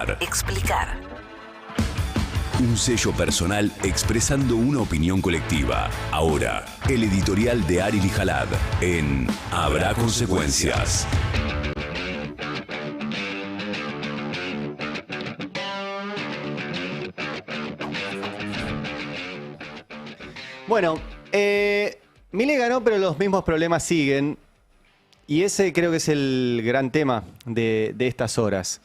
Explicar. Un sello personal expresando una opinión colectiva. Ahora, el editorial de Ari Lijalad en Habrá Consecuencias. Bueno, Milei ganó, pero los mismos problemas siguen. Y ese creo que es el gran tema de estas horas.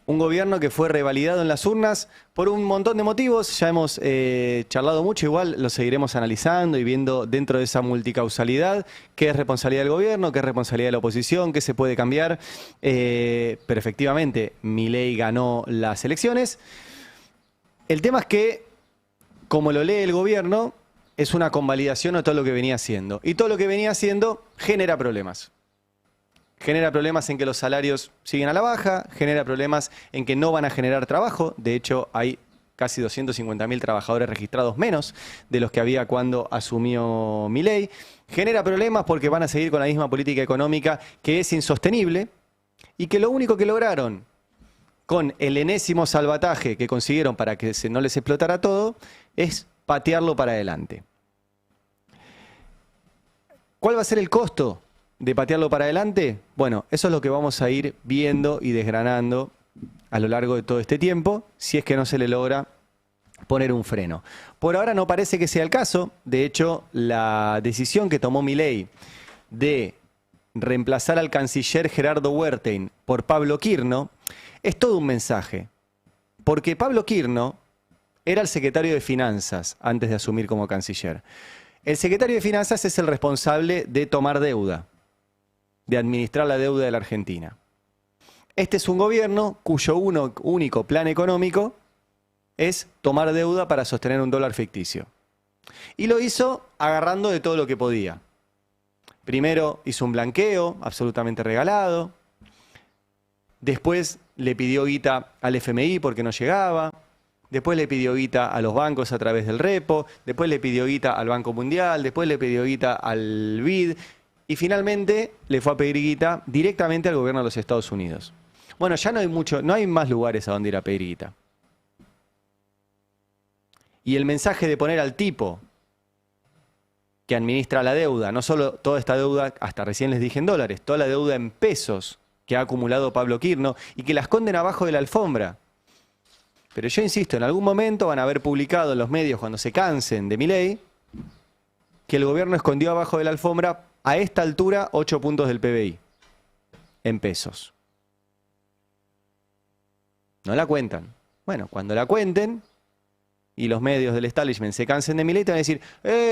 Un gobierno que fue revalidado en las urnas por un montón de motivos. Ya hemos charlado mucho, igual lo seguiremos analizando y viendo dentro de esa multicausalidad qué es responsabilidad del gobierno, qué es responsabilidad de la oposición, qué se puede cambiar. Pero efectivamente, Milei ganó las elecciones. El tema es que, como lo lee el gobierno, es una convalidación de todo lo que venía haciendo. Y todo lo que venía haciendo genera problemas. Genera problemas en que los salarios siguen a la baja, genera problemas en que no van a generar trabajo. De hecho, hay casi 250.000 trabajadores registrados menos de los que había cuando asumió Milei. Genera problemas porque van a seguir con la misma política económica que es insostenible y que lo único que lograron con el enésimo salvataje que consiguieron para que no les explotara todo es patearlo para adelante. ¿Cuál va a ser el costo de patearlo para adelante? Bueno, eso es lo que vamos a ir viendo y desgranando a lo largo de todo este tiempo, si es que no se le logra poner un freno. Por ahora no parece que sea el caso. De hecho, la decisión que tomó Milei de reemplazar al canciller Gerardo Wertheim por Pablo Quirno es todo un mensaje. Porque Pablo Quirno era el secretario de Finanzas antes de asumir como canciller. El secretario de Finanzas es el responsable de tomar deuda, de administrar la deuda de la Argentina. Este es un gobierno cuyo único plan económico es tomar deuda para sostener un dólar ficticio. Y lo hizo agarrando de todo lo que podía. Primero hizo un blanqueo absolutamente regalado. Después le pidió guita al FMI porque no llegaba. Después le pidió guita a los bancos a través del repo. Después le pidió guita al Banco Mundial. Después le pidió guita al BID. Y finalmente le fue a pedir guita directamente al gobierno de los Estados Unidos. Bueno, ya no hay más lugares a donde ir a pedir guita. Y el mensaje de poner al tipo que administra la deuda, no solo toda esta deuda, hasta recién les dije en dólares, toda la deuda en pesos que ha acumulado Pablo Quirno y que la esconden abajo de la alfombra. Pero yo insisto, en algún momento van a haber publicado en los medios, cuando se cansen de Milei, que el gobierno escondió abajo de la alfombra a esta altura 8 puntos del PBI en pesos. No la cuentan. Bueno, cuando la cuenten y los medios del establishment se cansen de Milei, te van a decir,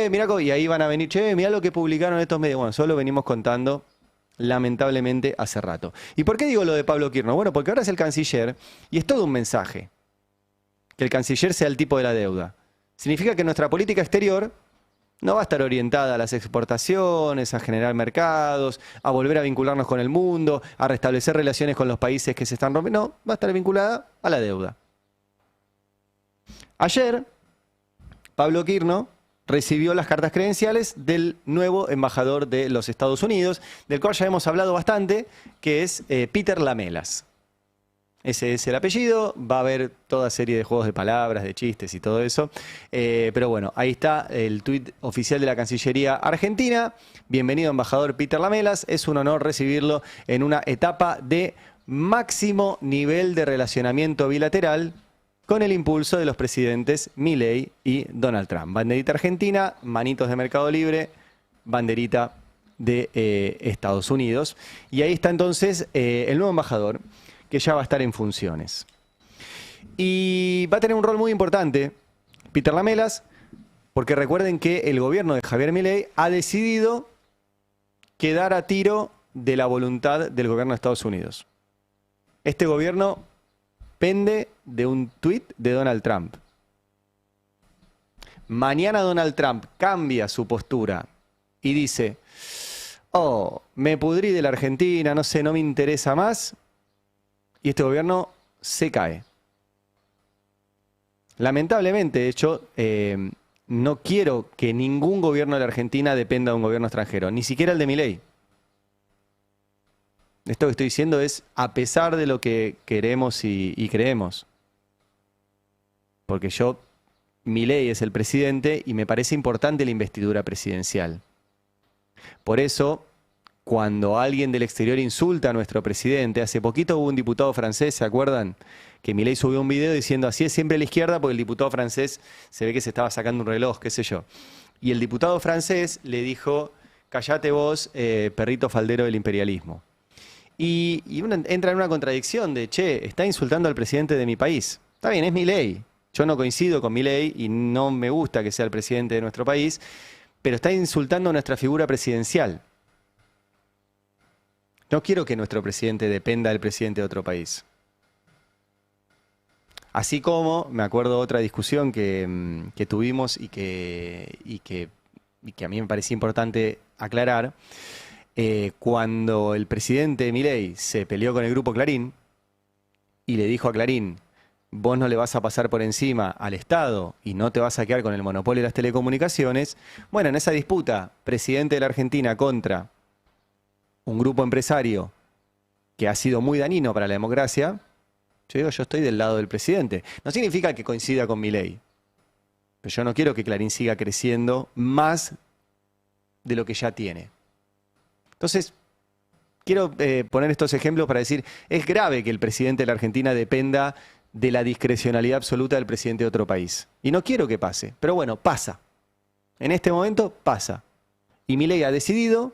mirá, y ahí van a venir, che, mirá lo que publicaron estos medios. Bueno, solo venimos contando lamentablemente hace rato. ¿Y por qué digo lo de Pablo Quirno? Bueno, porque ahora es el canciller y es todo un mensaje. Que el canciller sea el tipo de la deuda. Significa que nuestra política exterior no va a estar orientada a las exportaciones, a generar mercados, a volver a vincularnos con el mundo, a restablecer relaciones con los países que se están rompiendo. No, va a estar vinculada a la deuda. Ayer, Pablo Quirno recibió las cartas credenciales del nuevo embajador de los Estados Unidos, del cual ya hemos hablado bastante, que es Peter Lamelas. Ese es el apellido, va a haber toda serie de juegos de palabras, de chistes y todo eso. Pero bueno, ahí está el tuit oficial de la Cancillería Argentina. Bienvenido, embajador Peter Lamelas. Es un honor recibirlo en una etapa de máximo nivel de relacionamiento bilateral con el impulso de los presidentes Milei y Donald Trump. Banderita argentina, manitos de Mercado Libre, banderita de Estados Unidos. Y ahí está entonces el nuevo embajador, que ya va a estar en funciones. Y va a tener un rol muy importante, Peter Lamelas, porque recuerden que el gobierno de Javier Milei ha decidido quedar a tiro de la voluntad del gobierno de Estados Unidos. Este gobierno pende de un tuit de Donald Trump. Mañana Donald Trump cambia su postura y dice, me pudrí de la Argentina, no sé, no me interesa más. Y este gobierno se cae. Lamentablemente, de hecho, no quiero que ningún gobierno de la Argentina dependa de un gobierno extranjero, ni siquiera el de Milei. Esto que estoy diciendo es a pesar de lo que queremos y creemos. Porque Milei es el presidente y me parece importante la investidura presidencial. Por eso, cuando alguien del exterior insulta a nuestro presidente, hace poquito hubo un diputado francés, ¿se acuerdan? Que Milei subió un video diciendo así es siempre la izquierda, porque el diputado francés se ve que se estaba sacando un reloj, qué sé yo. Y el diputado francés le dijo, callate vos, perrito faldero del imperialismo. Y uno entra en una contradicción de, che, está insultando al presidente de mi país. Está bien, es Milei. Yo no coincido con Milei y no me gusta que sea el presidente de nuestro país, pero está insultando a nuestra figura presidencial. No quiero que nuestro presidente dependa del presidente de otro país. Así como, me acuerdo otra discusión que tuvimos y que a mí me parecía importante aclarar, cuando el presidente Milei se peleó con el grupo Clarín y le dijo a Clarín, vos no le vas a pasar por encima al Estado y no te vas a quedar con el monopolio de las telecomunicaciones, bueno, en esa disputa, presidente de la Argentina contra un grupo empresario que ha sido muy dañino para la democracia, yo digo, yo estoy del lado del presidente. No significa que coincida con Milei, pero yo no quiero que Clarín siga creciendo más de lo que ya tiene. Entonces, quiero poner estos ejemplos para decir, es grave que el presidente de la Argentina dependa de la discrecionalidad absoluta del presidente de otro país. Y no quiero que pase, pero bueno, pasa. En este momento pasa. Y Milei ha decidido,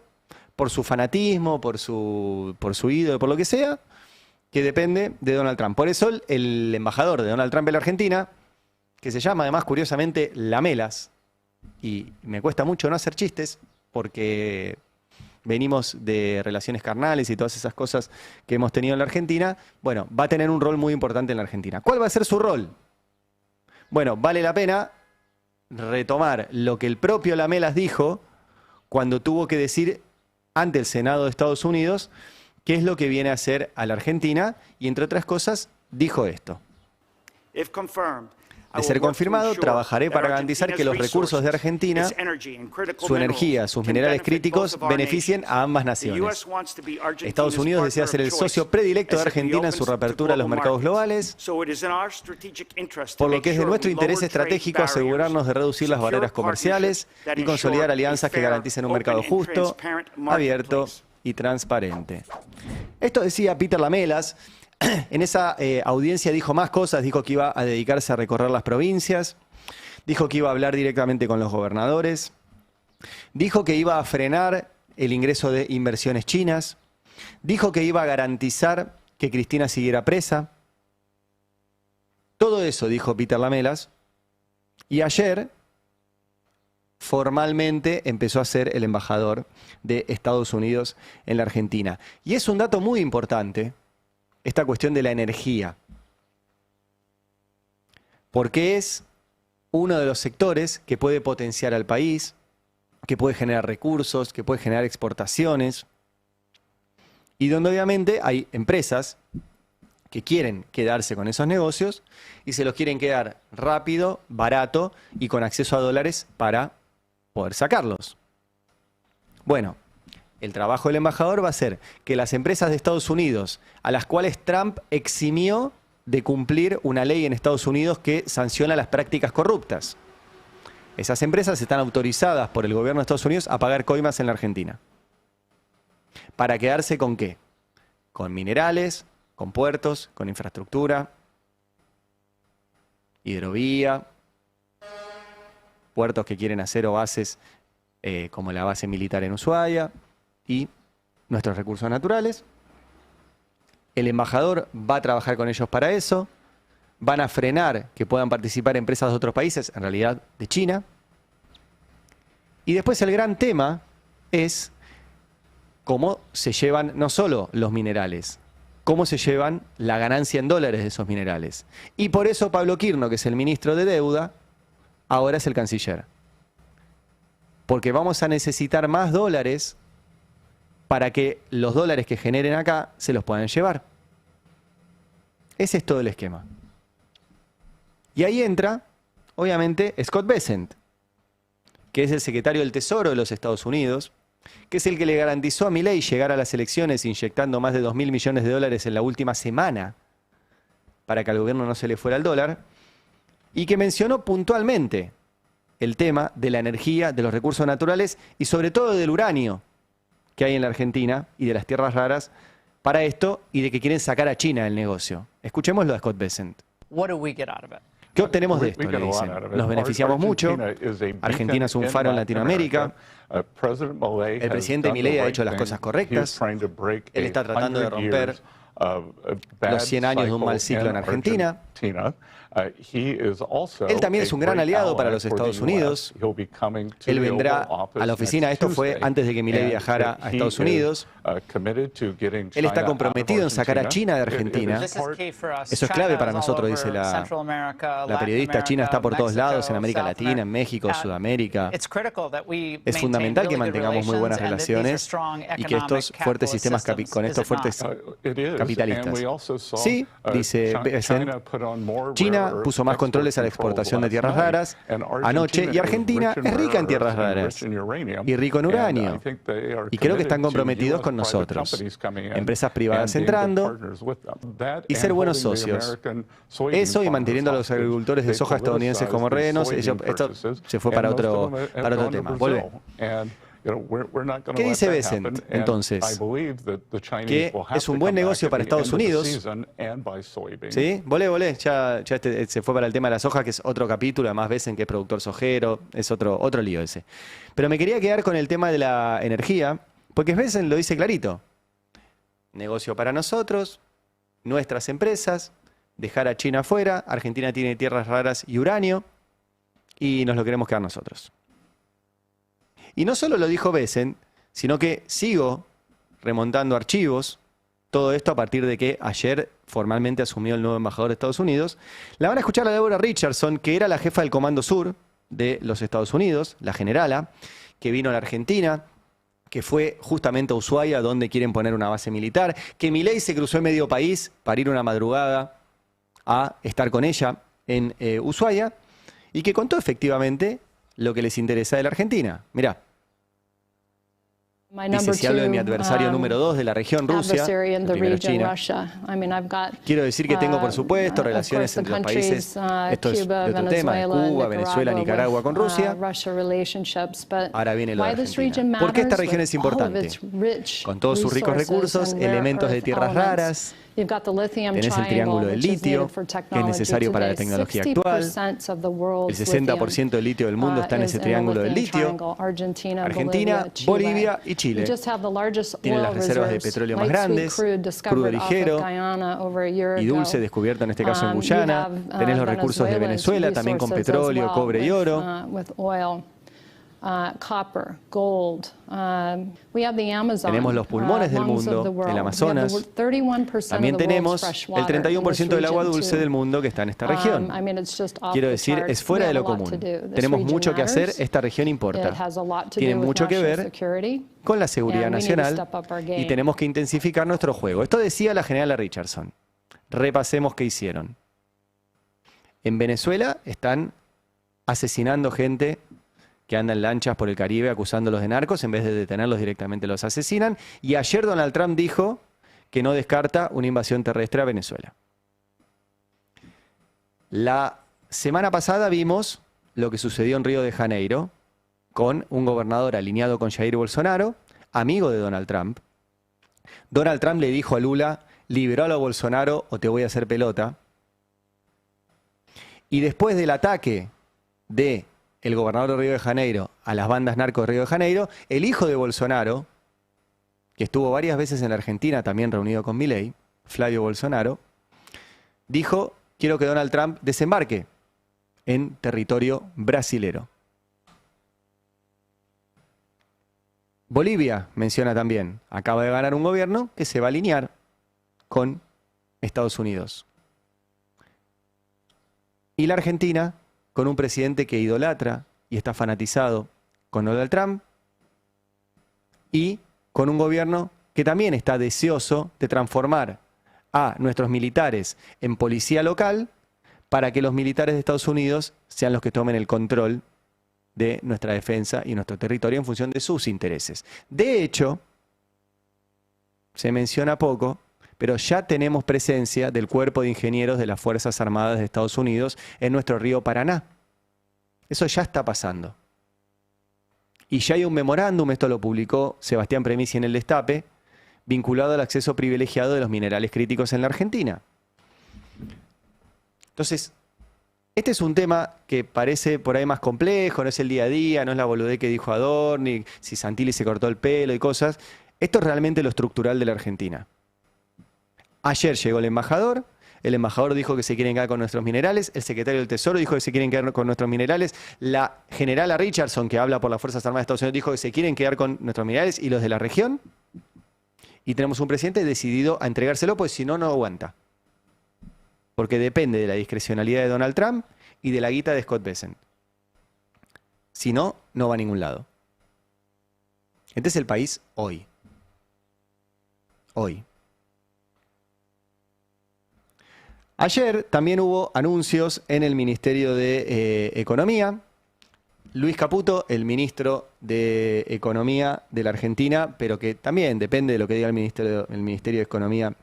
por su fanatismo, por su ídolo, por lo que sea, que depende de Donald Trump. Por eso el embajador de Donald Trump en la Argentina, que se llama además curiosamente Lamelas, y me cuesta mucho no hacer chistes, porque venimos de relaciones carnales y todas esas cosas que hemos tenido en la Argentina, bueno, va a tener un rol muy importante en la Argentina. ¿Cuál va a ser su rol? Bueno, vale la pena retomar lo que el propio Lamelas dijo cuando tuvo que decir ante el Senado de Estados Unidos qué es lo que viene a hacer a la Argentina, y entre otras cosas dijo esto. De ser confirmado, trabajaré para garantizar que los recursos de Argentina, su energía, sus minerales críticos, beneficien a ambas naciones. Estados Unidos desea ser el socio predilecto de Argentina en su reapertura a los mercados globales, por lo que es de nuestro interés estratégico asegurarnos de reducir las barreras comerciales y consolidar alianzas que garanticen un mercado justo, abierto y transparente. Esto decía Peter Lamelas. En esa audiencia dijo más cosas, dijo que iba a dedicarse a recorrer las provincias, dijo que iba a hablar directamente con los gobernadores, dijo que iba a frenar el ingreso de inversiones chinas, dijo que iba a garantizar que Cristina siguiera presa. Todo eso dijo Peter Lamelas, y ayer formalmente empezó a ser el embajador de Estados Unidos en la Argentina. Y es un dato muy importante, esta cuestión de la energía, porque es uno de los sectores que puede potenciar al país, que puede generar recursos, que puede generar exportaciones, y donde obviamente hay empresas que quieren quedarse con esos negocios y se los quieren quedar rápido, barato y con acceso a dólares para poder sacarlos. Bueno, el trabajo del embajador va a ser que las empresas de Estados Unidos, a las cuales Trump eximió de cumplir una ley en Estados Unidos que sanciona las prácticas corruptas, esas empresas están autorizadas por el gobierno de Estados Unidos a pagar coimas en la Argentina. ¿Para quedarse con qué? Con minerales, con puertos, con infraestructura, hidrovía, puertos que quieren hacer o bases como la base militar en Ushuaia, y nuestros recursos naturales. El embajador va a trabajar con ellos para eso. Van a frenar que puedan participar empresas de otros países, en realidad de China. Y después el gran tema es cómo se llevan no solo los minerales, cómo se llevan la ganancia en dólares de esos minerales. Y por eso Pablo Quirno, que es el ministro de Deuda, ahora es el canciller. Porque vamos a necesitar más dólares para que los dólares que generen acá se los puedan llevar. Ese es todo el esquema. Y ahí entra, obviamente, Scott Bessent, que es el secretario del Tesoro de los Estados Unidos, que es el que le garantizó a Milei llegar a las elecciones inyectando más de 2.000 millones de dólares en la última semana para que al gobierno no se le fuera el dólar, y que mencionó puntualmente el tema de la energía, de los recursos naturales y sobre todo del uranio que hay en la Argentina y de las tierras raras para esto, y de que quieren sacar a China del negocio. Escuchémoslo a Scott Bessent. ¿Qué obtenemos de esto? Le dicen. Nos beneficiamos mucho. Argentina es un faro en Latinoamérica. El presidente Milei ha hecho las cosas correctas. Él está tratando de romper los 100 años de un mal ciclo en Argentina. Él también es un gran aliado para los Estados Unidos. Él vendrá a la oficina, esto fue antes de que Milei viajara a Estados Unidos. Él está comprometido en sacar a China de Argentina. Eso es clave para nosotros, dice la periodista. China está por todos lados, en América Latina, en México, Sudamérica. Es fundamental que mantengamos muy buenas relaciones y que estos fuertes sistemas con estos fuertes capitalistas. Sí, dice Bessent, China puso más controles a la exportación de tierras raras anoche, y Argentina es rica en tierras raras y rico en uranio. Y creo que están comprometidos con nosotros. Empresas privadas entrando y ser buenos socios. Eso, y manteniendo a los agricultores de soja estadounidenses como rehenes. Esto se fue para otro tema. Vuelve. ¿Qué dice Bessent, entonces? Que es un buen negocio para Estados Unidos. ¿Sí? Volé. Ya se fue para el tema de la soja, que es otro capítulo. Además, Bessent, que es productor sojero, es otro lío ese. Pero me quería quedar con el tema de la energía, porque Bessent lo dice clarito. Negocio para nosotros, nuestras empresas, dejar a China afuera. Argentina tiene tierras raras y uranio, y nos lo queremos quedar nosotros. Y no solo lo dijo Bessent, sino que sigo remontando archivos, todo esto a partir de que ayer formalmente asumió el nuevo embajador de Estados Unidos. La van a escuchar a Deborah Richardson, que era la jefa del Comando Sur de los Estados Unidos, la generala, que vino a la Argentina, que fue justamente a Ushuaia, donde quieren poner una base militar, que Milei se cruzó en medio país para ir una madrugada a estar con ella en Ushuaia, y que contó efectivamente lo que les interesa de la Argentina. Mirá. Dice, si hablo de mi adversario número 2 de la región, Rusia, el primero es China. Quiero decir que tengo, por supuesto, relaciones entre los países, esto es de otro tema, de Cuba, Venezuela, Nicaragua con Rusia. Ahora viene lo de Argentina. ¿Por qué esta región es importante? Con todos sus ricos recursos, elementos de tierras raras, tenés el triángulo del litio, que es necesario para la tecnología actual. El 60% del litio del mundo está en ese triángulo del litio. Argentina, Bolivia y Chile. Tienen las reservas de petróleo más grandes, crudo ligero y dulce descubierto en este caso en Guyana. Tenés los recursos de Venezuela, también con petróleo, cobre y oro. Tenemos los pulmones del mundo, el Amazonas. También tenemos el 31% del agua dulce del mundo que está en esta región. Quiero decir, es fuera de lo común. Tenemos mucho que hacer, esta región importa. Tiene mucho que ver con la seguridad nacional y tenemos que intensificar nuestro juego. Esto decía la generala Richardson. Repasemos qué hicieron. En Venezuela están asesinando gente que anda en lanchas por el Caribe acusándolos de narcos, en vez de detenerlos directamente los asesinan. Y ayer Donald Trump dijo que no descarta una invasión terrestre a Venezuela. La semana pasada vimos lo que sucedió en Río de Janeiro con un gobernador alineado con Jair Bolsonaro, amigo de Donald Trump. Donald Trump le dijo a Lula, liberalo a Bolsonaro o te voy a hacer pelota. Y después del ataque de el gobernador de Río de Janeiro a las bandas narcos de Río de Janeiro, el hijo de Bolsonaro, que estuvo varias veces en la Argentina, también reunido con Milei, Flavio Bolsonaro, dijo, quiero que Donald Trump desembarque en territorio brasilero. Bolivia, menciona también, acaba de ganar un gobierno que se va a alinear con Estados Unidos. Y la Argentina, con un presidente que idolatra y está fanatizado con Donald Trump, y con un gobierno que también está deseoso de transformar a nuestros militares en policía local para que los militares de Estados Unidos sean los que tomen el control de nuestra defensa y nuestro territorio en función de sus intereses. De hecho, se menciona poco, pero ya tenemos presencia del Cuerpo de Ingenieros de las Fuerzas Armadas de Estados Unidos en nuestro río Paraná. Eso ya está pasando. Y ya hay un memorándum, esto lo publicó Sebastián Premisi en El Destape, vinculado al acceso privilegiado de los minerales críticos en la Argentina. Entonces, este es un tema que parece por ahí más complejo, no es el día a día, no es la boludez que dijo Adorni, si Santilli se cortó el pelo y cosas. Esto es realmente lo estructural de la Argentina. Ayer llegó el embajador dijo que se quieren quedar con nuestros minerales, el secretario del Tesoro dijo que se quieren quedar con nuestros minerales, la generala Richardson, que habla por las Fuerzas Armadas de Estados Unidos, dijo que se quieren quedar con nuestros minerales y los de la región. Y tenemos un presidente decidido a entregárselo, porque si no, no aguanta. Porque depende de la discrecionalidad de Donald Trump y de la guita de Scott Bessent. Si no, no va a ningún lado. Este es el país hoy. Hoy. Ayer también hubo anuncios en el Ministerio de Economía. Luis Caputo, el ministro de Economía de la Argentina, pero que también depende de lo que diga el Ministerio de Economía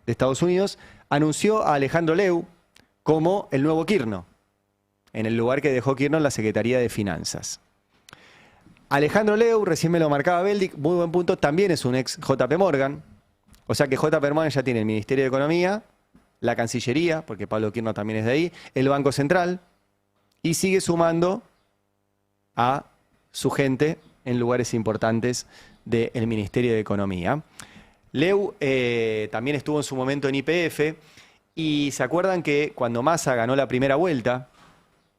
de Estados Unidos, anunció a Alejandro Leu como el nuevo Kirchner, en el lugar que dejó Kirchner en la Secretaría de Finanzas. Alejandro Leu, recién me lo marcaba Beldic, muy buen punto, también es un ex JP Morgan, o sea que JP Morgan ya tiene el Ministerio de Economía, la Cancillería, porque Pablo Kirchner también es de ahí, el Banco Central, y sigue sumando a su gente en lugares importantes del Ministerio de Economía. Leu también estuvo en su momento en YPF, y se acuerdan que cuando Massa ganó la primera vuelta,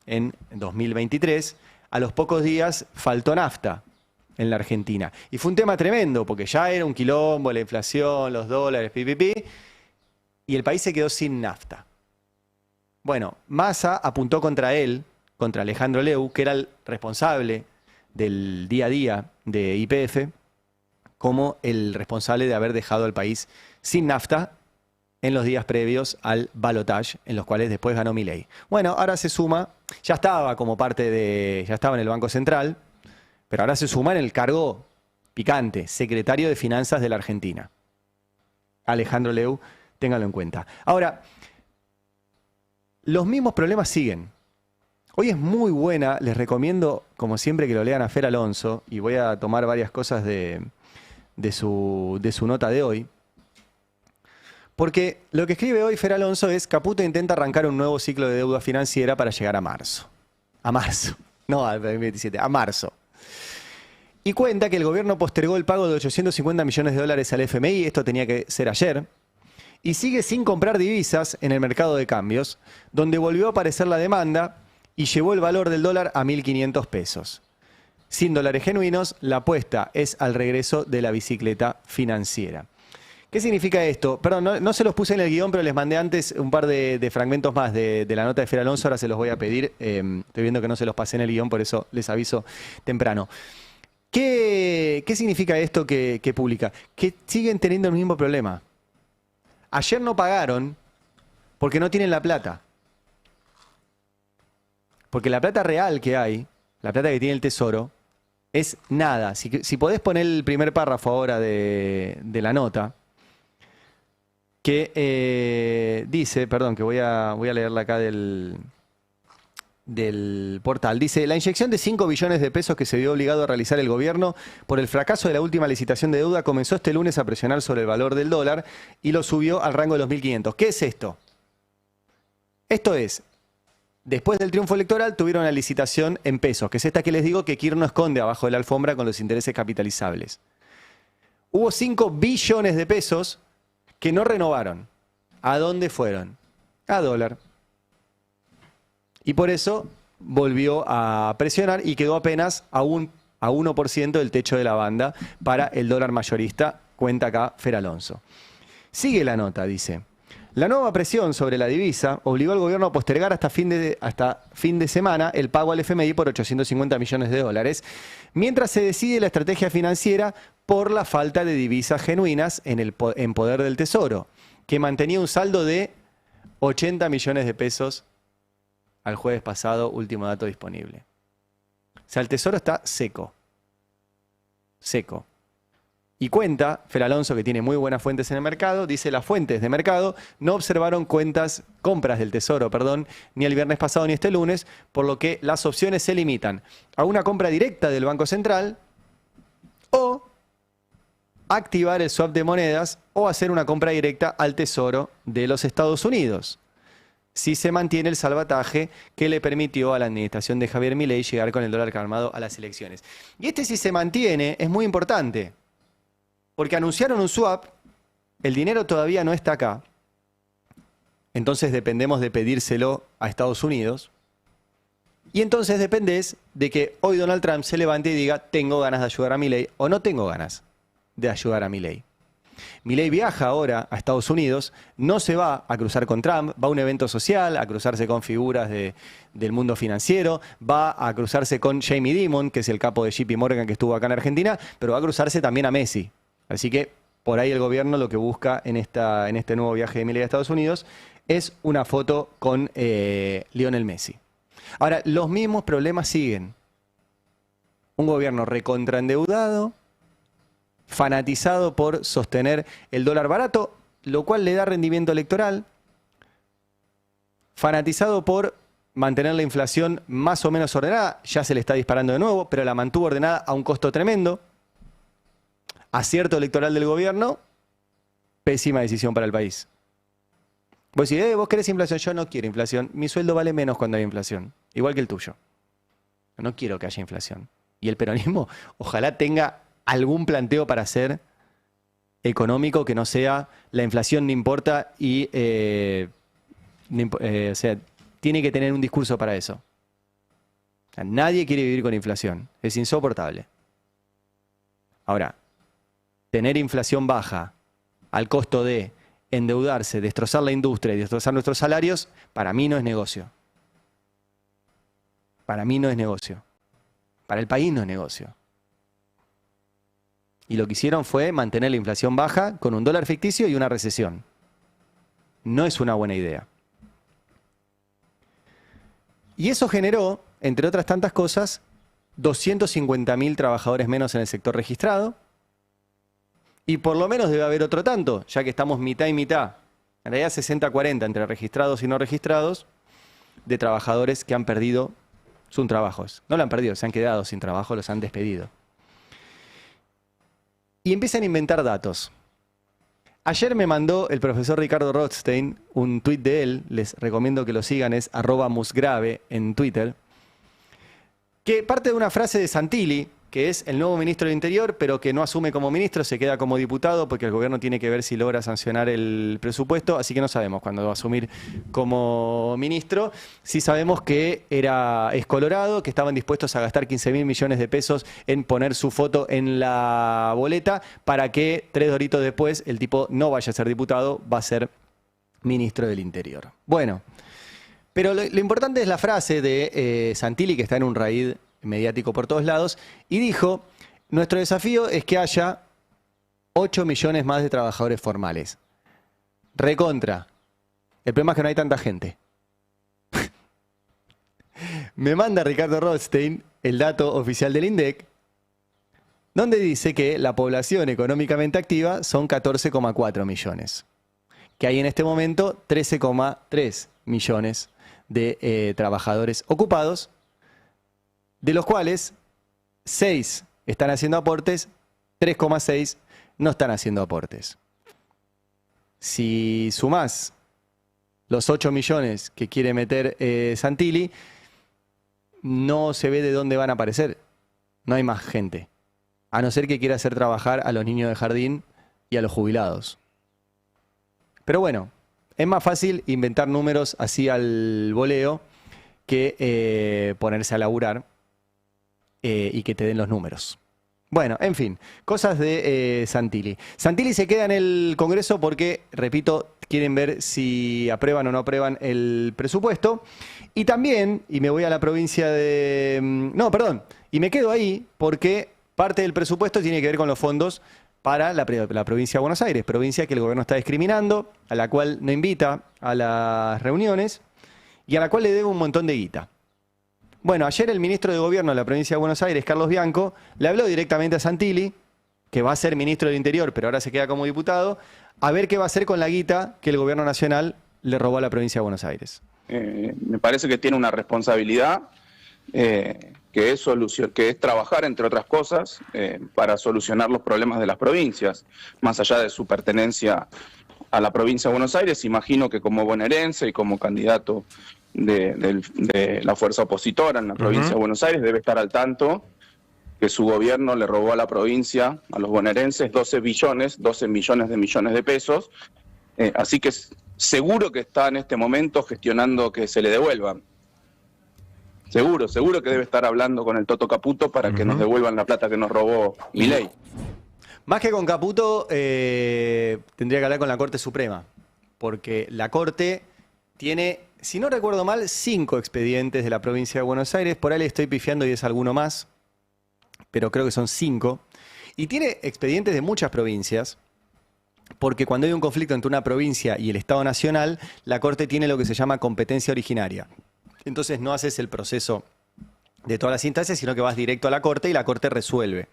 en 2023, a los pocos días faltó nafta en la Argentina. Y fue un tema tremendo, porque ya era un quilombo, la inflación, los dólares, pipipi, y el país se quedó sin nafta. Bueno, Massa apuntó contra él, contra Alejandro Leu, que era el responsable del día a día de YPF, como el responsable de haber dejado al país sin nafta en los días previos al balotaje, en los cuales después ganó Milei. Bueno, ahora se suma, ya estaba como parte de, ya estaba en el Banco Central, pero ahora se suma en el cargo picante, secretario de Finanzas de la Argentina. Alejandro Leu, ténganlo en cuenta. Ahora, los mismos problemas siguen. Hoy es muy buena, les recomiendo, como siempre, que lo lean a Fer Alonso, y voy a tomar varias cosas de su nota de hoy. Porque lo que escribe hoy Fer Alonso es: Caputo intenta arrancar un nuevo ciclo de deuda financiera para llegar a marzo. A marzo. No al 2027, a marzo. Y cuenta que el gobierno postergó el pago de 850 millones de dólares al FMI, esto tenía que ser ayer, y sigue sin comprar divisas en el mercado de cambios, donde volvió a aparecer la demanda y llevó el valor del dólar a 1.500 pesos. Sin dólares genuinos, la apuesta es al regreso de la bicicleta financiera. ¿Qué significa esto? Perdón, no se los puse en el guión, pero les mandé antes un par de fragmentos más de la nota de Fer Alonso, ahora se los voy a pedir. Estoy viendo que no se los pasé en el guión, por eso les aviso temprano. ¿Qué significa esto que publica? Que siguen teniendo el mismo problema. Ayer no pagaron porque no tienen la plata. Porque la plata real que hay, la plata que tiene el Tesoro, es nada. Si podés poner el primer párrafo ahora de la nota, que dice, perdón, que voy a leerla acá del portal. Dice: la inyección de 5 billones de pesos que se vio obligado a realizar el gobierno por el fracaso de la última licitación de deuda comenzó este lunes a presionar sobre el valor del dólar y lo subió al rango de los 1.500. ¿Qué es esto? Esto es, después del triunfo electoral tuvieron la licitación en pesos, que es esta que les digo que Kirchner esconde abajo de la alfombra con los intereses capitalizables. Hubo 5 billones de pesos que no renovaron. ¿A dónde fueron? A dólar. Y por eso volvió a presionar y quedó apenas a 1% del techo de la banda para el dólar mayorista, cuenta acá Fer Alonso. Sigue la nota, dice: la nueva presión sobre la divisa obligó al gobierno a postergar hasta fin de semana el pago al FMI por 850 millones de dólares, mientras se decide la estrategia financiera por la falta de divisas genuinas en poder del Tesoro, que mantenía un saldo de 80 millones de pesos al jueves pasado, último dato disponible. sea, el tesoro está seco. Seco. Y cuenta, Fer Alonso, que tiene muy buenas fuentes en el mercado, dice: las fuentes de mercado no observaron compras del tesoro, ni el viernes pasado ni este lunes, por lo que las opciones se limitan a una compra directa del Banco Central o activar el swap de monedas o hacer una compra directa al tesoro de los Estados Unidos, si se mantiene el salvataje que le permitió a la administración de Javier Milei llegar con el dólar calmado a las elecciones. Y si se mantiene, es muy importante. Porque anunciaron un swap, el dinero todavía no está acá, entonces dependemos de pedírselo a Estados Unidos, y entonces dependés de que hoy Donald Trump se levante y diga: tengo ganas de ayudar a Milei o no tengo ganas de ayudar a Milei. Milei viaja ahora a Estados Unidos, no se va a cruzar con Trump, va a un evento social, a cruzarse con figuras del mundo financiero, va a cruzarse con Jamie Dimon, que es el capo de JP Morgan que estuvo acá en Argentina, pero va a cruzarse también a Messi. Así que por ahí el gobierno lo que busca en este nuevo viaje de Milei a Estados Unidos es una foto con Lionel Messi. Ahora, los mismos problemas siguen. Un gobierno recontraendeudado, fanatizado por sostener el dólar barato, lo cual le da rendimiento electoral, fanatizado por mantener la inflación más o menos ordenada, ya se le está disparando de nuevo, pero la mantuvo ordenada a un costo tremendo. Acierto electoral del gobierno, pésima decisión para el país. Vos decís: vos querés inflación. Yo no quiero inflación. Mi sueldo vale menos cuando hay inflación, igual que el tuyo. Yo no quiero que haya inflación. Y el peronismo ojalá tenga algún planteo para hacer económico que no sea la inflación no importa y o sea, tiene que tener un discurso para eso. O sea, nadie quiere vivir con inflación. Es insoportable. Ahora, tener inflación baja al costo de endeudarse, destrozar la industria y destrozar nuestros salarios, para mí no es negocio. Para mí no es negocio. Para el país no es negocio. Y lo que hicieron fue mantener la inflación baja con un dólar ficticio y una recesión. No es una buena idea. Y eso generó, entre otras tantas cosas, 250.000 trabajadores menos en el sector registrado. Y por lo menos debe haber otro tanto, ya que estamos mitad y mitad, en realidad 60-40 entre registrados y no registrados, de trabajadores que han perdido sus trabajos. No lo han perdido, se han quedado sin trabajo, los han despedido. Y empiezan a inventar datos. Ayer me mandó el profesor Ricardo Rothstein un tuit de él, les recomiendo que lo sigan, es @musgrave en Twitter, que parte de una frase de Santilli, que es el nuevo ministro del Interior, pero que no asume como ministro, se queda como diputado porque el gobierno tiene que ver si logra sancionar el presupuesto, así que no sabemos cuándo va a asumir como ministro. Sí sabemos que es colorado, que estaban dispuestos a gastar 15.000 millones de pesos en poner su foto en la boleta para que 3 doritos después el tipo no vaya a ser diputado, va a ser ministro del Interior. Bueno, pero lo importante es la frase de Santilli, que está en un raíz mediático por todos lados, y dijo: nuestro desafío es que haya 8 millones más de trabajadores formales. Recontra. El problema es que no hay tanta gente. Me manda Ricardo Rothstein el dato oficial del INDEC, donde dice que la población económicamente activa son 14,4 millones. Que hay en este momento 13,3 millones de trabajadores ocupados, de los cuales 6 están haciendo aportes, 3,6 no están haciendo aportes. Si sumás los 8 millones que quiere meter Santilli, no se ve de dónde van a aparecer. No hay más gente. A no ser que quiera hacer trabajar a los niños de jardín y a los jubilados. Pero bueno, es más fácil inventar números así al voleo que ponerse a laburar y que te den los números. Bueno, en fin, cosas de Santilli. Santilli se queda en el Congreso porque, repito, quieren ver si aprueban o no aprueban el presupuesto. Y también, y me voy a la provincia de... No, perdón, y me quedo ahí porque parte del presupuesto tiene que ver con los fondos para la provincia de Buenos Aires, provincia que el gobierno está discriminando, a la cual no invita a las reuniones y a la cual le debe un montón de guita. Bueno, ayer el ministro de Gobierno de la provincia de Buenos Aires, Carlos Bianco, le habló directamente a Santilli, que va a ser ministro del Interior, pero ahora se queda como diputado, a ver qué va a hacer con la guita que el gobierno nacional le robó a la provincia de Buenos Aires. Me parece que tiene una responsabilidad que es trabajar, entre otras cosas, para solucionar los problemas de las provincias, más allá de su pertenencia a la provincia de Buenos Aires. Imagino que como bonaerense y como candidato de la fuerza opositora en la provincia de Buenos Aires debe estar al tanto que su gobierno le robó a la provincia, a los bonaerenses, 12 millones de pesos, así que seguro que está en este momento gestionando que se le devuelvan. Seguro que debe estar hablando con el Toto Caputo para que nos devuelvan la plata que nos robó Milei. Más que con Caputo, tendría que hablar con la Corte Suprema, porque la Corte tiene, si no recuerdo mal, 5 expedientes de la provincia de Buenos Aires. Por ahí le estoy pifiando y es alguno más, pero creo que son 5. Y tiene expedientes de muchas provincias, porque cuando hay un conflicto entre una provincia y el Estado Nacional, la Corte tiene lo que se llama competencia originaria. Entonces no haces el proceso de todas las instancias, sino que vas directo a la Corte y la Corte resuelve.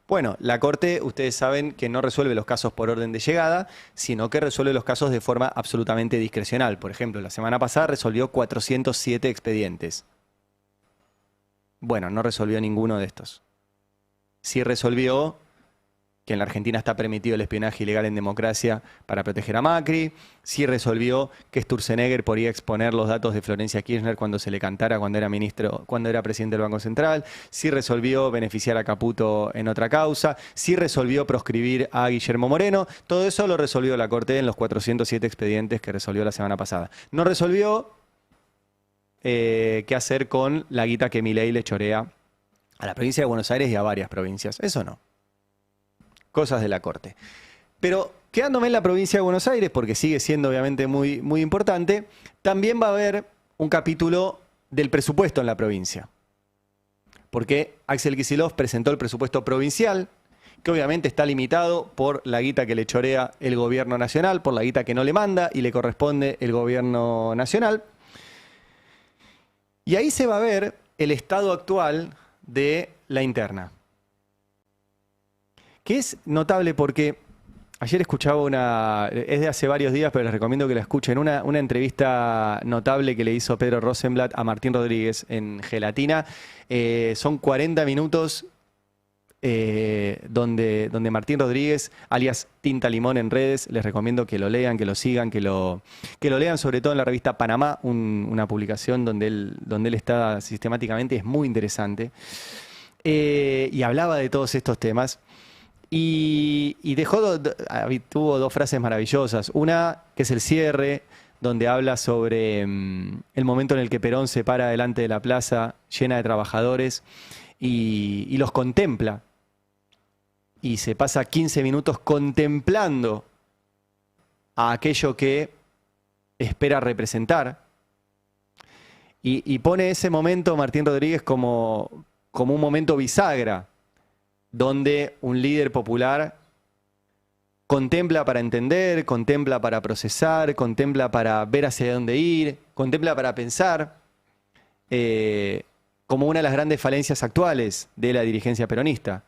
Bueno, la Corte, ustedes saben que no resuelve los casos por orden de llegada, sino que resuelve los casos de forma absolutamente discrecional. Por ejemplo, la semana pasada resolvió 407 expedientes. Bueno, no resolvió ninguno de estos. Sí resolvió que en la Argentina está permitido el espionaje ilegal en democracia para proteger a Macri. Sí resolvió que Sturzenegger podía exponer los datos de Florencia Kirchner cuando se le cantara cuando era presidente del Banco Central. Sí resolvió beneficiar a Caputo en otra causa. Sí resolvió proscribir a Guillermo Moreno. Todo eso lo resolvió la Corte en los 407 expedientes que resolvió la semana pasada. No resolvió qué hacer con la guita que Milei le chorea a la provincia de Buenos Aires y a varias provincias. Eso no. Cosas de la Corte. Pero quedándome en la provincia de Buenos Aires, porque sigue siendo obviamente muy, muy importante, también va a haber un capítulo del presupuesto en la provincia. Porque Axel Kicillof presentó el presupuesto provincial, que obviamente está limitado por la guita que le chorea el gobierno nacional, por la guita que no le manda y le corresponde el gobierno nacional. Y ahí se va a ver el estado actual de la interna. Que es notable porque ayer escuchaba es de hace varios días, pero les recomiendo que la escuchen, una entrevista notable que le hizo Pedro Rosenblatt a Martín Rodríguez en Gelatina. Son 40 minutos donde Martín Rodríguez, alias Tinta Limón en redes, les recomiendo que lo lean, que lo sigan, que lo lean sobre todo en la revista Panamá, una publicación donde él está sistemáticamente, es muy interesante. Y hablaba de todos estos temas. Y tuvo 2 frases maravillosas. Una, que es el cierre, donde habla sobre el momento en el que Perón se para delante de la plaza llena de trabajadores y los contempla. Y se pasa 15 minutos contemplando a aquello que espera representar. Y pone ese momento Martín Rodríguez como un momento bisagra, donde un líder popular contempla para entender, contempla para procesar, contempla para ver hacia dónde ir, contempla para pensar, como una de las grandes falencias actuales de la dirigencia peronista,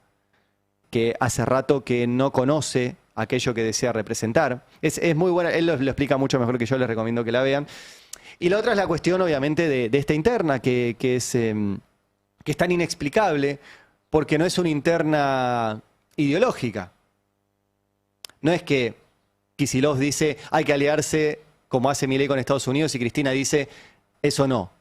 que hace rato que no conoce aquello que desea representar. Es muy buena, él lo explica mucho mejor que yo, les recomiendo que la vean. Y la otra es la cuestión, obviamente, de esta interna, que es tan inexplicable, porque no es una interna ideológica. No es que Kicillof dice hay que aliarse como hace Milei con Estados Unidos y Cristina dice eso no.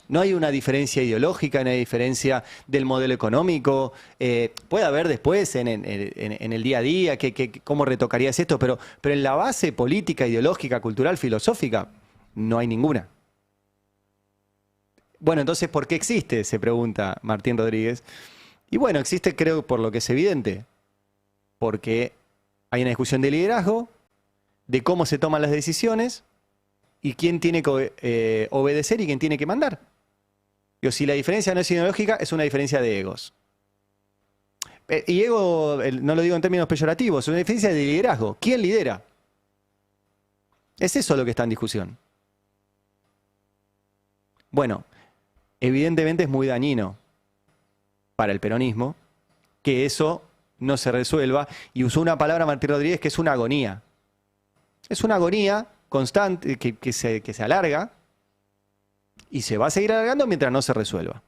No hay una diferencia ideológica, no hay diferencia del modelo económico. Puede haber después en el día a día cómo retocarías esto, pero en la base política, ideológica, cultural, filosófica, no hay ninguna. Bueno, entonces, ¿por qué existe? Se pregunta Martín Rodríguez. Y bueno, existe, creo, por lo que es evidente. Porque hay una discusión de liderazgo, de cómo se toman las decisiones y quién tiene que obedecer y quién tiene que mandar. Digo, si la diferencia no es ideológica, es una diferencia de egos. Y ego, no lo digo en términos peyorativos, es una diferencia de liderazgo. ¿Quién lidera? Es eso lo que está en discusión. Bueno, evidentemente es muy dañino para el peronismo que eso no se resuelva, y usó una palabra Martín Rodríguez que es una agonía. Es una agonía constante que se alarga y se va a seguir alargando mientras no se resuelva.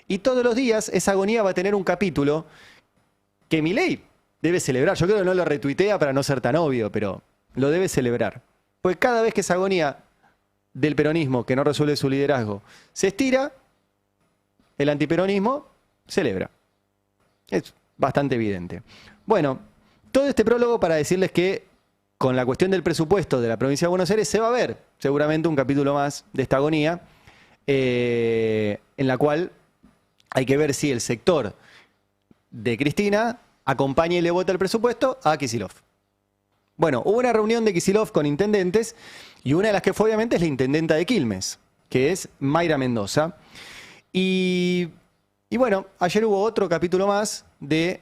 Y todos los días esa agonía va a tener un capítulo que Milei debe celebrar. Yo creo que no lo retuitea para no ser tan obvio, pero lo debe celebrar. Pues cada vez que esa agonía del peronismo que no resuelve su liderazgo se estira, el antiperonismo celebra. Es bastante evidente. Bueno, todo este prólogo para decirles que con la cuestión del presupuesto de la provincia de Buenos Aires se va a ver seguramente un capítulo más de esta agonía, en la cual hay que ver si el sector de Cristina acompaña y le vota el presupuesto a Kicillof. Bueno, hubo una reunión de Kicillof con intendentes y una de las que fue obviamente es la intendenta de Quilmes, que es Mayra Mendoza. Y bueno, ayer hubo otro capítulo más de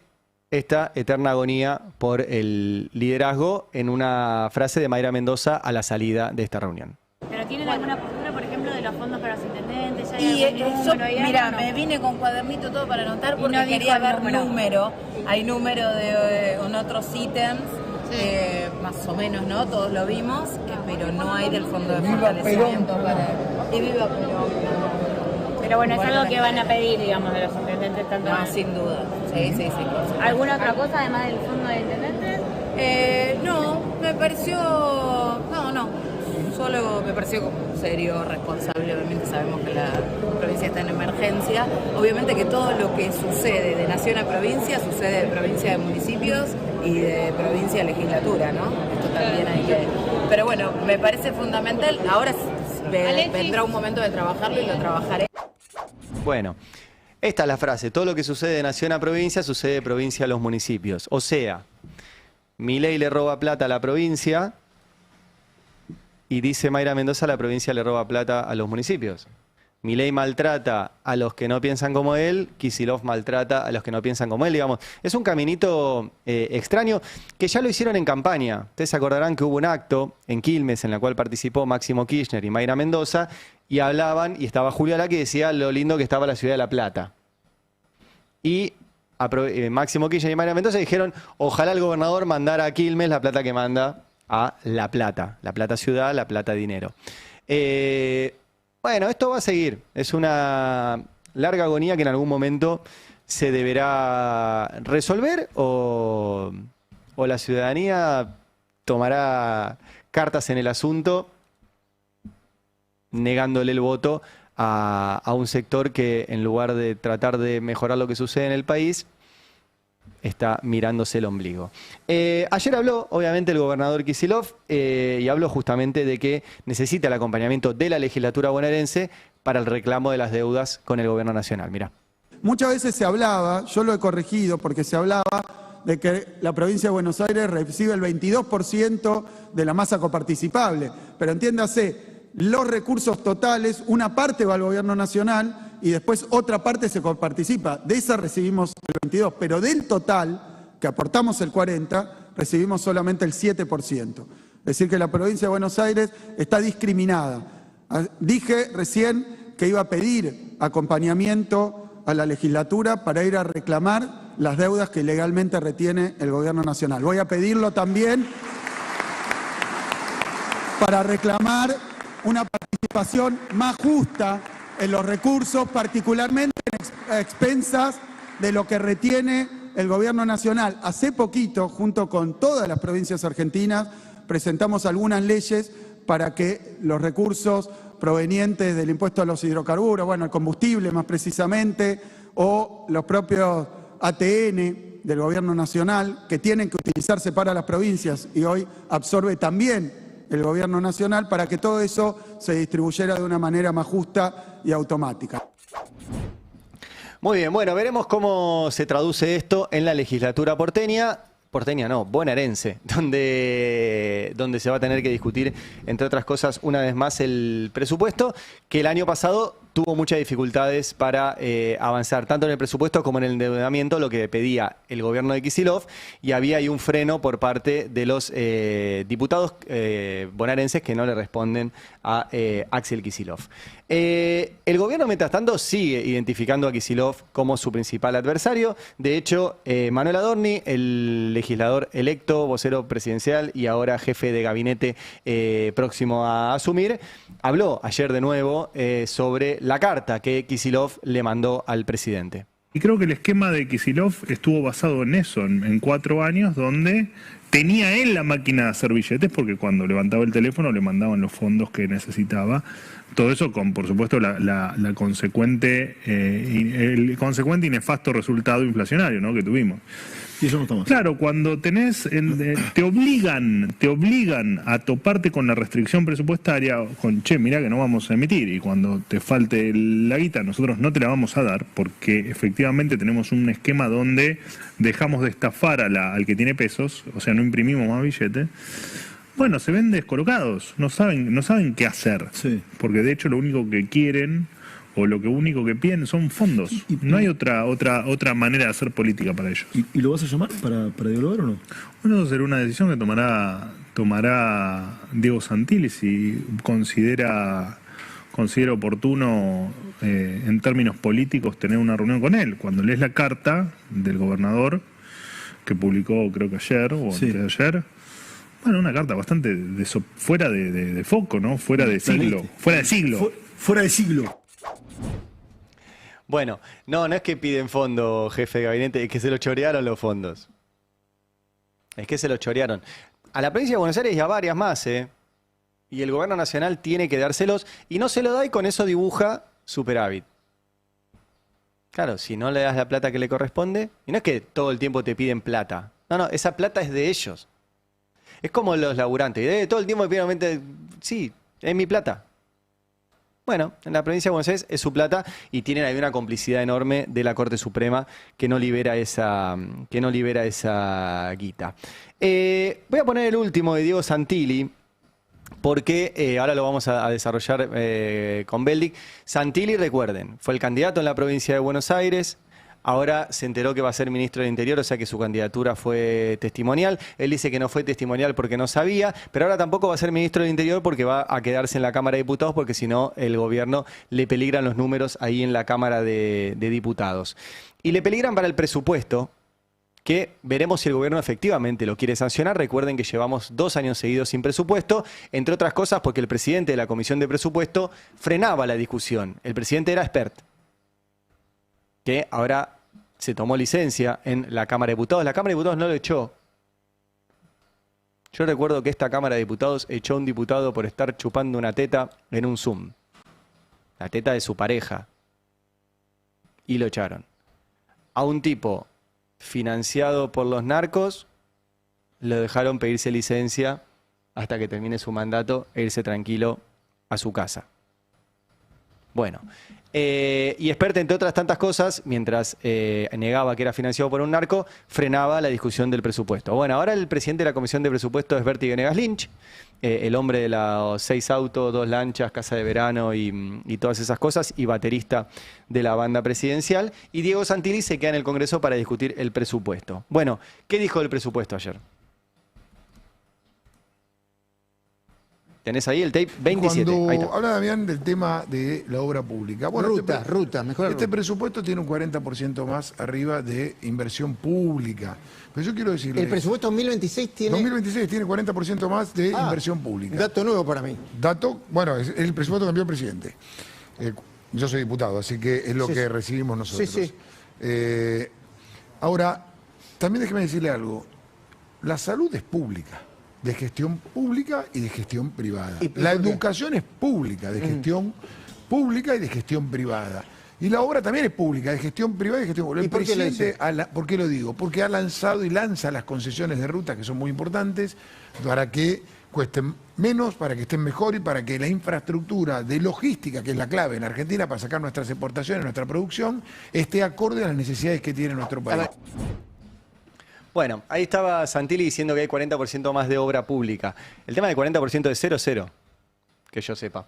esta eterna agonía por el liderazgo en una frase de Mayra Mendoza a la salida de esta reunión. ¿Pero tienen alguna postura, por ejemplo, de los fondos para los intendentes? Y yo, mira, me vine con cuadernito todo para anotar porque no quería ver número. número. Hay número de en otros ítems, más o menos, ¿no? Todos lo vimos, pero no hay del fondo de fortalecimiento para... Y viva Perón. Pero bueno, es algo que van a pedir, digamos, de los intendentes tanto. No, sin duda. Sí. ¿Alguna otra cosa además del fondo de intendentes? No, me pareció... No. Solo me pareció serio, responsable. Obviamente sabemos que la provincia está en emergencia. Obviamente que todo lo que sucede de nación a provincia, sucede de provincia a municipios y de provincia a legislatura, ¿no? Esto también hay que... Pero bueno, me parece fundamental. Ahora vendrá un momento de trabajarlo y lo trabajaré. Bueno, esta es la frase. Todo lo que sucede de nación a provincia, sucede de provincia a los municipios. O sea, Milei le roba plata a la provincia y dice Mayra Mendoza, la provincia le roba plata a los municipios. Milei maltrata a los que no piensan como él, Kicillof maltrata a los que no piensan como él, digamos. Es un caminito extraño que ya lo hicieron en campaña. Ustedes se acordarán que hubo un acto en Quilmes en la cual participó Máximo Kirchner y Mayra Mendoza y hablaban, y estaba Julia Lá que decía lo lindo que estaba la ciudad de La Plata. Y Máximo Kirchner y Mayra Mendoza dijeron, ojalá el gobernador mandara a Quilmes la plata que manda a La Plata ciudad, La Plata dinero. Bueno, esto va a seguir. Es una larga agonía que en algún momento se deberá resolver o la ciudadanía tomará cartas en el asunto negándole el voto a un sector que en lugar de tratar de mejorar lo que sucede en el país está mirándose el ombligo. Ayer habló, obviamente, el gobernador Kicillof y habló justamente de que necesita el acompañamiento de la legislatura bonaerense para el reclamo de las deudas con el gobierno nacional. Mirá. Muchas veces se hablaba, yo lo he corregido porque se hablaba de que la provincia de Buenos Aires recibe el 22% de la masa coparticipable, pero entiéndase, los recursos totales, una parte va al gobierno nacional y después otra parte se coparticipa. De esa recibimos el 22%, pero del total, que aportamos el 40%, recibimos solamente el 7%. Es decir, que la provincia de Buenos Aires está discriminada. Dije recién que iba a pedir acompañamiento a la legislatura para ir a reclamar las deudas que ilegalmente retiene el gobierno nacional. Voy a pedirlo también para reclamar una participación más justa en los recursos, particularmente a expensas de lo que retiene el gobierno nacional. Hace poquito, junto con todas las provincias argentinas, presentamos algunas leyes para que los recursos provenientes del impuesto a los hidrocarburos, bueno, el combustible más precisamente, o los propios ATN del gobierno nacional, que tienen que utilizarse para las provincias y hoy absorbe también el gobierno nacional, para que todo eso se distribuyera de una manera más justa y automática. Muy bien, bueno, veremos cómo se traduce esto en la legislatura bonaerense, donde se va a tener que discutir, entre otras cosas, una vez más el presupuesto, que el año pasado tuvo muchas dificultades para avanzar tanto en el presupuesto como en el endeudamiento, lo que pedía el gobierno de Kicillof, y había ahí un freno por parte de los diputados bonaerenses que no le responden a Axel Kicillof. El gobierno, mientras tanto, sigue identificando a Kicillof como su principal adversario. De hecho, Manuel Adorni, el legislador electo, vocero presidencial y ahora jefe de gabinete próximo a asumir, habló ayer de nuevo sobre la carta que Kicillof le mandó al presidente. Y creo que el esquema de Kicillof estuvo basado en eso, en 4 años donde tenía él la máquina de hacer billetes, porque cuando levantaba el teléfono le mandaban los fondos que necesitaba. Todo eso con, por supuesto, el consecuente y nefasto resultado inflacionario, ¿no?, que tuvimos. Y eso no estamos. Claro, cuando tenés, te obligan a toparte con la restricción presupuestaria, con, che, mirá que no vamos a emitir, y cuando te falte la guita, nosotros no te la vamos a dar, porque efectivamente tenemos un esquema donde dejamos de estafar al que tiene pesos, o sea, no imprimimos más billetes. Bueno, se ven descolocados, no saben qué hacer, sí. Porque de hecho lo único que quieren o lo único que piden son fondos. No hay otra manera de hacer política para ellos. ¿Y lo vas a llamar para dialogar o no? Bueno, eso será una decisión que tomará Diego Santilli si considera oportuno en términos políticos tener una reunión con él. Cuando lees la carta del gobernador que publicó, creo que ayer o antes de ayer, bueno, una carta bastante fuera de foco, ¿no? Fuera de siglo. Fuera de siglo. Bueno, no es que piden fondo, jefe de gabinete, es que se lo chorearon los fondos. Es que se lo chorearon. A la provincia de Buenos Aires y a varias más, ¿eh? Y el gobierno nacional tiene que dárselos y no se lo da y con eso dibuja superávit. Claro, si no le das la plata que le corresponde, y no es que todo el tiempo te piden plata. No, esa plata es de ellos. Es como los laburantes. Todo el tiempo piden, sí, es mi plata. Bueno, en la provincia de Buenos Aires es su plata y tienen ahí una complicidad enorme de la Corte Suprema que no libera esa guita. Voy a poner el último de Diego Santilli, porque ahora lo vamos a desarrollar con Beldic. Santilli, recuerden, fue el candidato en la provincia de Buenos Aires. Ahora se enteró que va a ser ministro del Interior, o sea que su candidatura fue testimonial. Él dice que no fue testimonial porque no sabía, pero ahora tampoco va a ser ministro del Interior porque va a quedarse en la Cámara de Diputados, porque si no el gobierno le peligran los números ahí en la Cámara de Diputados. Y le peligran para el presupuesto, que veremos si el gobierno efectivamente lo quiere sancionar. Recuerden que llevamos 2 años seguidos sin presupuesto, entre otras cosas porque el presidente de la Comisión de Presupuesto frenaba la discusión. El presidente era experto, que ahora se tomó licencia en la Cámara de Diputados. La Cámara de Diputados no lo echó. Yo recuerdo que esta Cámara de Diputados echó a un diputado por estar chupando una teta en un Zoom. La teta de su pareja. Y lo echaron. A un tipo financiado por los narcos, lo dejaron pedirse licencia hasta que termine su mandato e irse tranquilo a su casa. Bueno, y Espert, entre otras tantas cosas, mientras negaba que era financiado por un narco, frenaba la discusión del presupuesto. Bueno, ahora el presidente de la Comisión de Presupuesto es Berti Venegas Lynch, el hombre de los 6 autos, 2 lanchas, casa de verano y todas esas cosas, y baterista de la banda presidencial. Y Diego Santilli se queda en el Congreso para discutir el presupuesto. Bueno, ¿qué dijo del presupuesto ayer? ¿Tenés ahí el tape? 27. Cuando habla Damián del tema de la obra pública. Bueno, ruta, mejor. Este presupuesto tiene un 40% más arriba de inversión pública. Pero yo quiero decirle... El presupuesto 2026 tiene... 2026 tiene 40% más de inversión pública. Dato nuevo para mí. Bueno, es el presupuesto que cambió el presidente. Yo soy diputado, así que es lo que recibimos nosotros. Sí. Ahora, también déjeme decirle algo. La salud es pública, de gestión pública y de gestión privada. La educación es pública, de gestión pública y de gestión privada. Y la obra también es pública, de gestión privada y de gestión pública. El presidente, ¿por qué lo digo? Porque ha lanzado y lanza las concesiones de ruta, que son muy importantes, para que cuesten menos, para que estén mejor y para que la infraestructura de logística, que es la clave en Argentina para sacar nuestras exportaciones, nuestra producción, esté acorde a las necesidades que tiene nuestro país. Bueno, ahí estaba Santilli diciendo que hay 40% más de obra pública. El tema del 40% es 0,0, que yo sepa.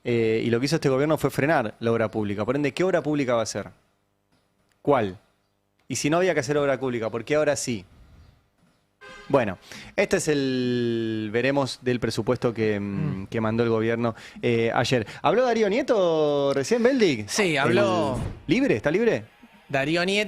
Y lo que hizo este gobierno fue frenar la obra pública. Por ende, ¿qué obra pública va a hacer? ¿Cuál? Y si no había que hacer obra pública, ¿por qué ahora sí? Bueno, este es el veremos del presupuesto que mandó el gobierno ayer. ¿Habló Darío Nieto recién, Beldic? Sí, habló. ¿Libre? ¿Está libre? Darío Nieto.